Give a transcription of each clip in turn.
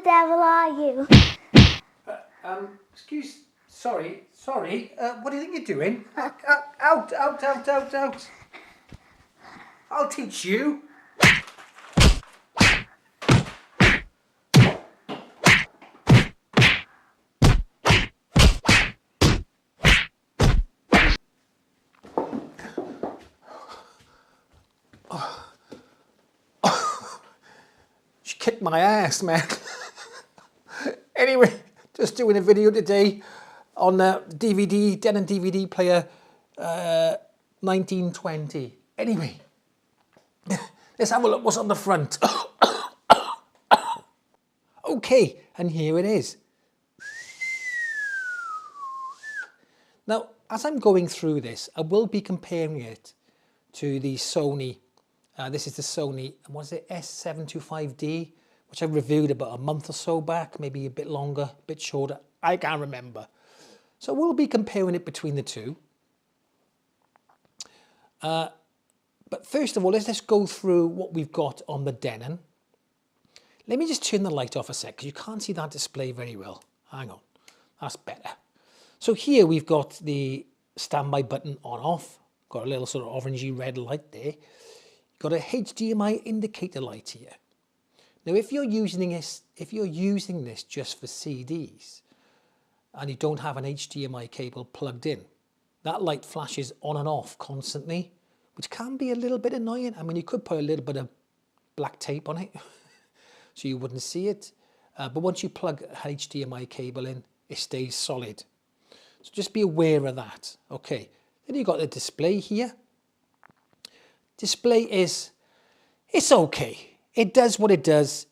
devil are you? Sorry, what do you think you're doing? Out. I'll teach you. She kicked my ass, man. Anyway, just doing a video today on DVD, Denon DVD player 1920. Anyway, let's have a look what's on the front. Okay, and here it is. Now, as I'm going through this, I will be comparing it to the Sony. This is the Sony, what is it, S725D, which I reviewed about a month or so back, maybe a bit longer, a bit shorter. I can't remember. So we'll be comparing it between the two. But first of all, let's just go through what we've got on the Denon. Let me just turn the light off a sec, because you can't see that display very well. Hang on, that's better. So here we've got the standby button on off. Got a little sort of orangey red light there. Got a HDMI indicator light here. Now, if you're using this just for CDs and you don't have an HDMI cable plugged in, that light flashes on and off constantly, which can be a little bit annoying. I mean, you could put a little bit of black tape on it so you wouldn't see it. But once you plug a HDMI cable in, it stays solid. So just be aware of that. Okay, then you've got the display here. Display it's okay. It does what it does.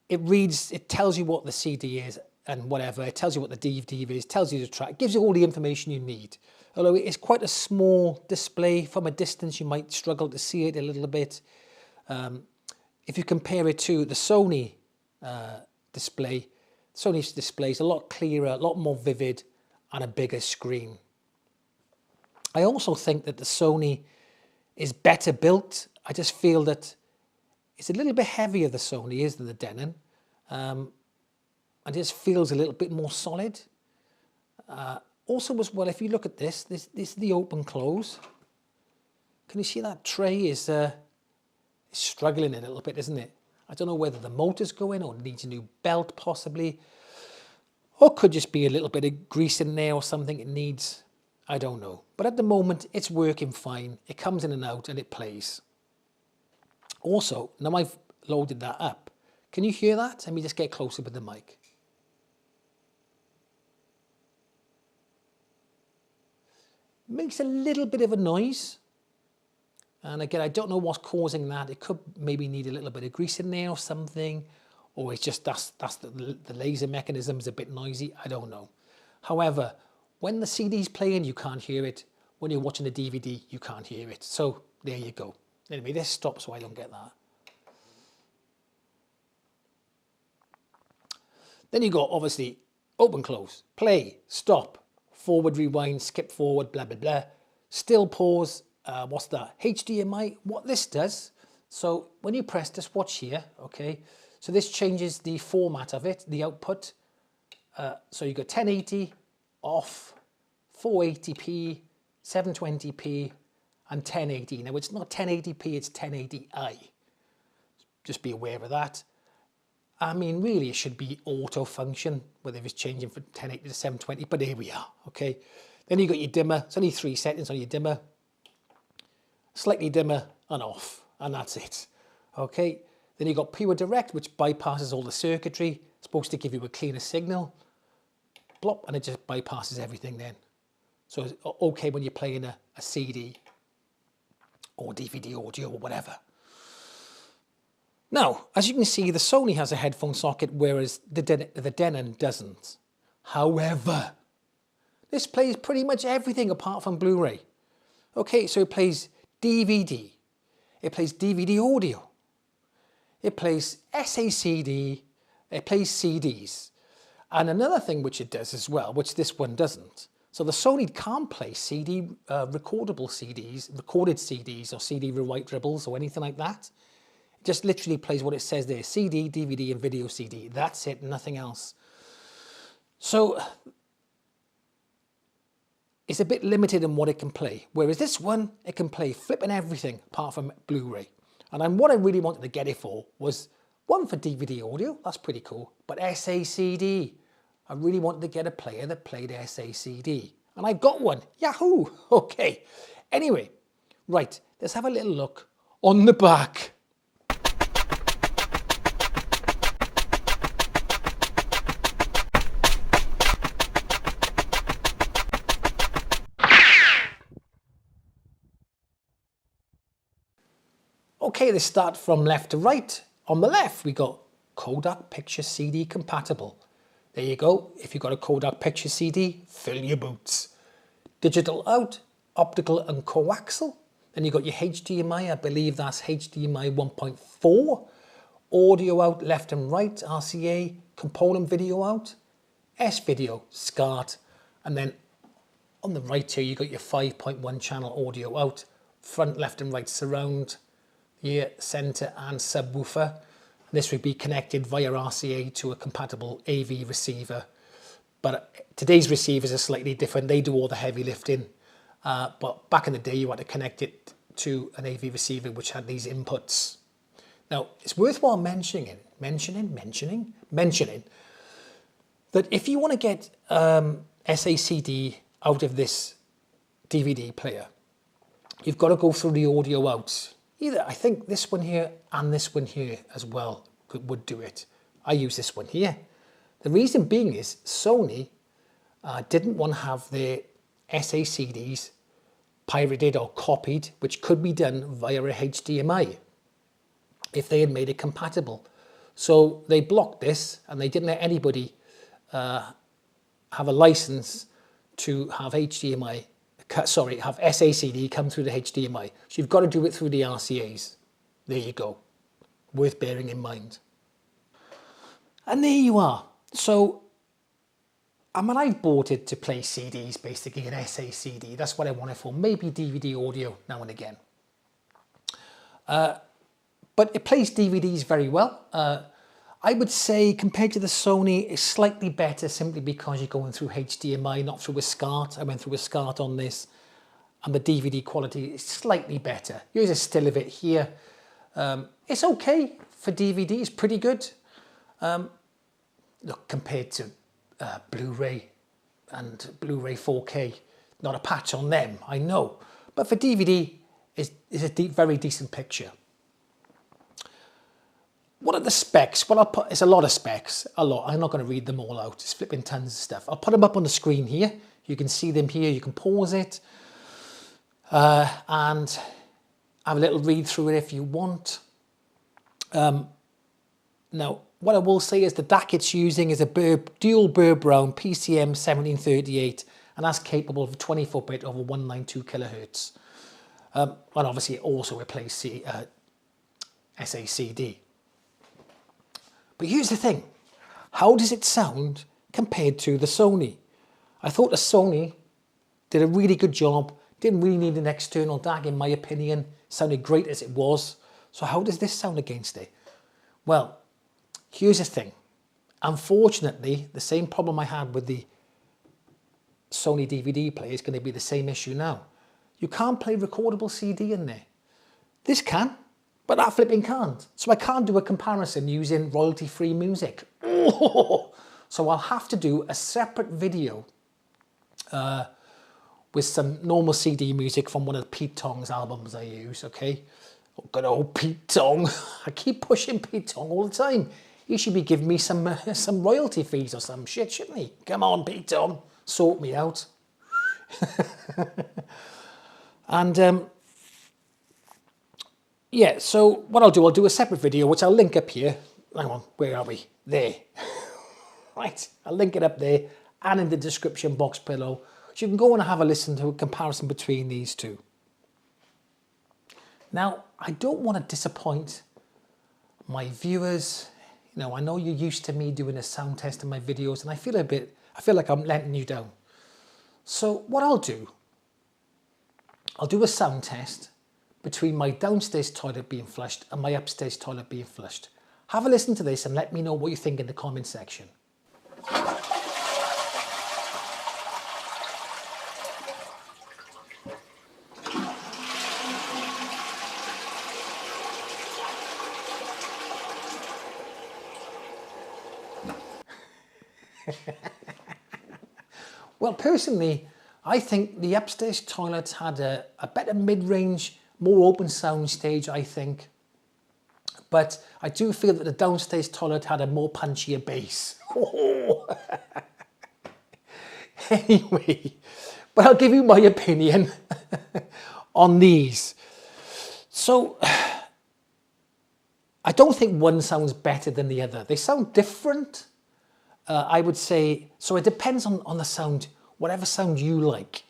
It reads, it tells you what the CD is and whatever. It tells you what the DVD is, tells you the track, it gives you all the information you need. Although it's quite a small display, from a distance you might struggle to see it a little bit. If you compare it to the Sony display, Sony's display is a lot clearer, a lot more vivid, and a bigger screen. I also think that the Sony is better built. I just feel that it's a little bit heavier, the Sony is, than the Denon. And it just feels a little bit more solid. Also as well, if you look at this is the open close. Can you see that tray is struggling a little bit, isn't it? I don't know whether the motor's going or needs a new belt possibly. Or could just be a little bit of grease in there or something it needs. I don't know. But at the moment, it's working fine. It comes in and out and it plays. Also, now I've loaded that up. Can you hear that? Let me just get closer with the mic. Makes a little bit of a noise. And again, I don't know what's causing that. It could maybe need a little bit of grease in there or something. Or it's just that's the laser mechanism is a bit noisy. I don't know. However, when the CD's playing, you can't hear it. When you're watching a DVD, you can't hear it. So there you go. Anyway, this stops so I don't get that. Then you got obviously open, close, play, stop, forward, rewind, skip forward, blah, blah, blah. Still pause. What's that? HDMI. What this does, so when you press this, watch here, okay? So this changes the format of it, the output. So you got 1080, off, 480p, 720p, and 1080. Now it's not 1080p, it's 1080i. Just be aware of that. I mean, really, it should be auto function, whether it's changing from 1080 to 720, but here we are, okay? Then you got your dimmer. It's only 3 settings on your dimmer. Slightly dimmer and off, and that's it, okay? Then you've got pure direct, which bypasses all the circuitry. It's supposed to give you a cleaner signal. Plop, and it just bypasses everything then. So it's okay when you're playing a CD or DVD audio or whatever. Now, as you can see, the Sony has a headphone socket, whereas the Denon doesn't. However, this plays pretty much everything apart from Blu-ray. Okay, so it plays DVD. It plays DVD audio. It plays SACD, it plays CDs. And another thing which it does as well, which this one doesn't. So the Sony can't play recorded CDs or CD rewrite dribbles or anything like that. It just literally plays what it says there, CD, DVD and video CD. That's it, nothing else. So it's a bit limited in what it can play. Whereas this one, it can play flipping everything apart from Blu-ray. And what I really wanted to get it for was one for DVD audio, that's pretty cool, but SACD. I really wanted to get a player that played SACD. And I got one, yahoo, okay. Anyway, right, let's have a little look on the back. Okay, let's start from left to right. On the left, we got Kodak Picture CD compatible. There you go. If you've got a Kodak Picture CD, fill your boots. Digital out, optical and coaxial. Then you've got your HDMI, I believe that's HDMI 1.4. Audio out left and right, RCA, component video out, S-video, SCART. And then on the right here, you've got your 5.1 channel audio out, front, left and right surround, here, center and subwoofer. This would be connected via RCA to a compatible AV receiver. But today's receivers are slightly different. They do all the heavy lifting. But back in the day, you had to connect it to an AV receiver which had these inputs. Now, it's worthwhile mentioning that if you want to get SACD out of this DVD player, you've got to go through the audio outs. Either, I think this one here and this one here as well would do it. I use this one here. The reason being is Sony didn't want to have their SACDs pirated or copied, which could be done via a HDMI if they had made it compatible. So they blocked this and they didn't let anybody have a license to have have SACD come through the HDMI. So you've got to do it through the RCAs. There you go. Worth bearing in mind. And there you are. So, I mean, I bought it to play CDs, basically, an SACD. That's what I want it for. Maybe DVD audio now and again. But it plays DVDs very well. I would say, compared to the Sony, it's slightly better simply because you're going through HDMI, not through a SCART. I went through a SCART on this, and the DVD quality is slightly better. Here's a still of it here. It's okay for DVD, it's pretty good. Look, compared to Blu-ray and Blu-ray 4K, not a patch on them, I know. But for DVD, it's a very decent picture. What are the specs? Well, it's a lot of specs, a lot. I'm not going to read them all out. It's flipping tons of stuff. I'll put them up on the screen here. You can see them here. You can pause it and have a little read through it if you want. Now, what I will say is the DAC it's using is a dual Burr Brown PCM 1738, and that's capable of 24-bit over 192 kilohertz. And obviously, it also replaces SACD. But here's the thing, how does it sound compared to the Sony? I thought the Sony did a really good job, didn't really need an external DAC in my opinion, sounded great as it was. So how does this sound against it? Well, here's the thing, unfortunately the same problem I had with the Sony DVD player is going to be the same issue now. You can't play recordable CD in there. This can. But that flipping can't. So I can't do a comparison using royalty-free music. Oh! So I'll have to do a separate video with some normal CD music from one of Pete Tong's albums I use, okay? Oh, good old Pete Tong. I keep pushing Pete Tong all the time. He should be giving me some royalty fees or some shit, shouldn't he? Come on, Pete Tong, sort me out. And yeah, so what I'll do a separate video, which I'll link up here. Hang on, where are we? There. Right, I'll link it up there and in the description box below. So you can go and have a listen to a comparison between these two. Now, I don't want to disappoint my viewers. You know, I know you're used to me doing a sound test in my videos, and I feel like I'm letting you down. So what I'll do a sound test between my downstairs toilet being flushed and my upstairs toilet being flushed. Have a listen to this and let me know what you think in the comment section. Well, personally, I think the upstairs toilet had a better mid-range, more open sound stage, I think. But I do feel that the downstairs toilet had a more punchier bass. Anyway, but I'll give you my opinion on these. So, I don't think one sounds better than the other. They sound different. I would say, so it depends on the sound, whatever sound you like.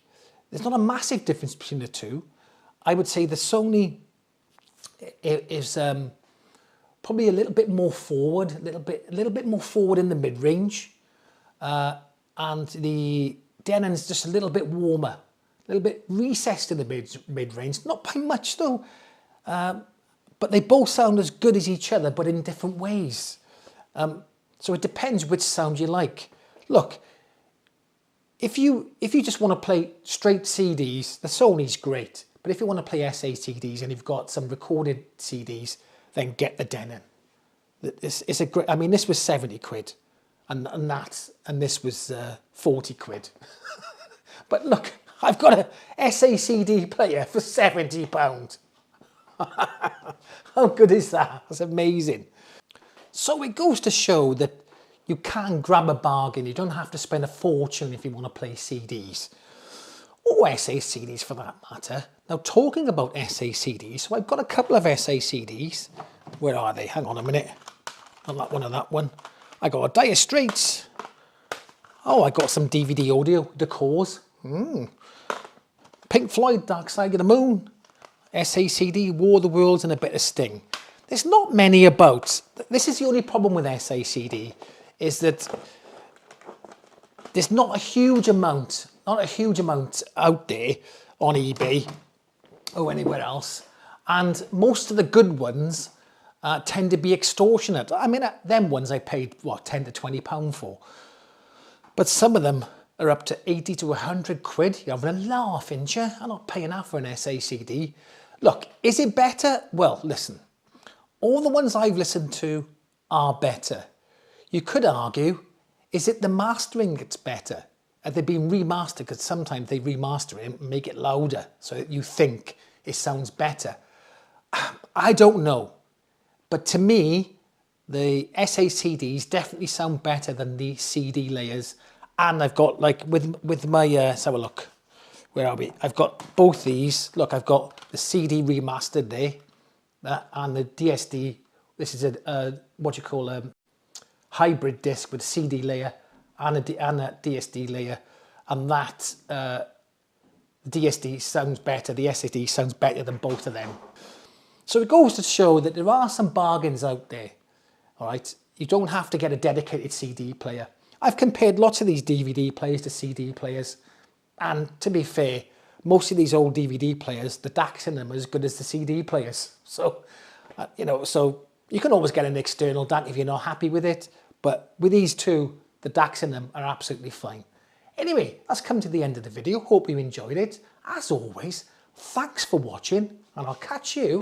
There's not a massive difference between the two. I would say the Sony is probably a little bit more forward, a little bit more forward in the mid-range. And the Denon's just a little bit warmer, a little bit recessed in the mid-range, not by much though. But they both sound as good as each other, but in different ways. So it depends which sound you like. Look, if you just want to play straight CDs, the Sony's great. But if you want to play SACDs and you've got some recorded CDs, then get the Denon. It's a great. I mean, this was 70 quid, and this was 40 quid. But look, I've got a SACD player for £70. How good is that? That's amazing. So it goes to show that you can grab a bargain. You don't have to spend a fortune if you want to play CDs. Or SACDs for that matter. Now talking about SACDs, so I've got a couple of SACDs. Where are they? Hang on a minute. Not that one or that one. I got a Dire Straits. Oh, I got some DVD audio, Decors. Pink Floyd, Dark Side of the Moon. SACD, War of the Worlds and a bit of Sting. There's not many about. This is the only problem with SACD, is that there's not a huge amount out there on eBay or anywhere else. And most of the good ones tend to be extortionate. I mean, them ones I paid, what, 10 to 20 pound for. But some of them are up to 80 to 100 quid. You're having a laugh, ain't you? I'm not paying that for an SACD. Look, is it better? Well, listen. All the ones I've listened to are better. You could argue, is it the mastering that's better? Have they been remastered? Because sometimes they remaster it and make it louder so that you think it sounds better. I don't know. But to me, the SACDs definitely sound better than the CD layers. And I've got, like, with my, let's have a look. Where are we? I've got both these. Look, I've got the CD remastered there. And the DSD, this is a what you call a hybrid disc with a CD layer and a DSD layer, and that the DSD sounds better, the SSD sounds better than both of them. So it goes to show that there are some bargains out there. All right, you don't have to get a dedicated CD player. I've compared lots of these DVD players to CD players, and to be fair, most of these old DVD players, the DACs in them are as good as the CD players. So, you know, so you can always get an external DAC if you're not happy with it. But with these two, the DACs in them are absolutely fine. Anyway, that's come to the end of the video. Hope you enjoyed it. As always, thanks for watching, and I'll catch you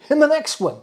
in the next one.